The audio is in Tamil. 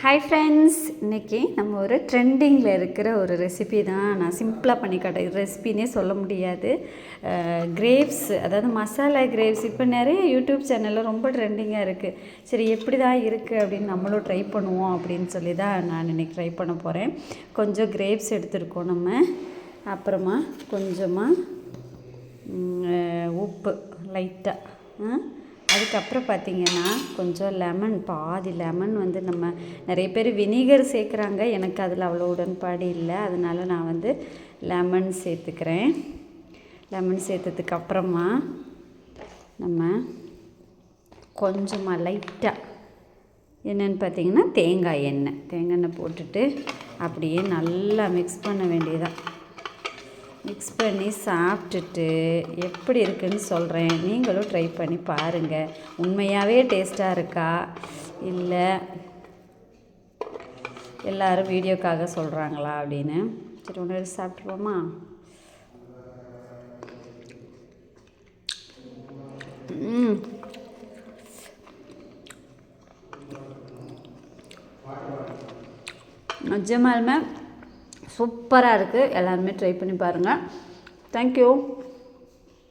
ஹாய் ஃப்ரெண்ட்ஸ், இன்றைக்கி நம்ம ஒரு ட்ரெண்டிங்கில் இருக்கிற ஒரு ரெசிபி தான் நான் சிம்பிளாக பண்ணி காட்டேன். ரெசிபின்னே சொல்ல முடியாது. கிரேப்ஸ், அதாவது மசாலா கிரேப்ஸ் இப்போ நிறைய யூடியூப் சேனலில் ரொம்ப ட்ரெண்டிங்காக இருக்குது. சரி, எப்படி தான் இருக்குது அப்படின்னு நம்மளும் ட்ரை பண்ணுவோம் அப்படின்னு சொல்லி தான் நான் இன்றைக்கி ட்ரை பண்ண போகிறேன். கொஞ்சம் கிரேப்ஸ் எடுத்துருக்கோம் நம்ம. அப்புறமா கொஞ்சமாக உப்பு லைட்டாக, அதுக்கப்புறம் பார்த்திங்கன்னா கொஞ்சம் லெமன், பாதி லெமன் வந்து நம்ம நிறைய பேர் வினிகர் சேர்க்குறாங்க. எனக்கு அதில் அவ்வளோ உடன்பாடு இல்லை. அதனால் நான் லெமன் சேர்த்துக்கிறேன். லெமன் சேர்த்ததுக்கு அப்புறமா நம்ம கொஞ்சமாக லைட்டாக என்னென்னு பார்த்திங்கன்னா தேங்காய் எண்ணெய் போட்டுட்டு அப்படியே நல்லா மிக்ஸ் பண்ண வேண்டியதான். மிக்ஸ் பண்ணி சாப்பிட்டுட்டு எப்படி இருக்குதுன்னு சொல்கிறேன். நீங்களும் ட்ரை பண்ணி பாருங்கள். உண்மையாகவே டேஸ்ட்டாக இருக்கா இல்லை எல்லோரும் வீடியோக்காக சொல்கிறாங்களா அப்படின்னு. சரி, ஒன்று எடுத்து சாப்பிட்ருவோமா? நிஜமாலுமே சூப்பராக இருக்குது. எல்லாருமே ட்ரை பண்ணி பாருங்கள். தேங்க்யூ.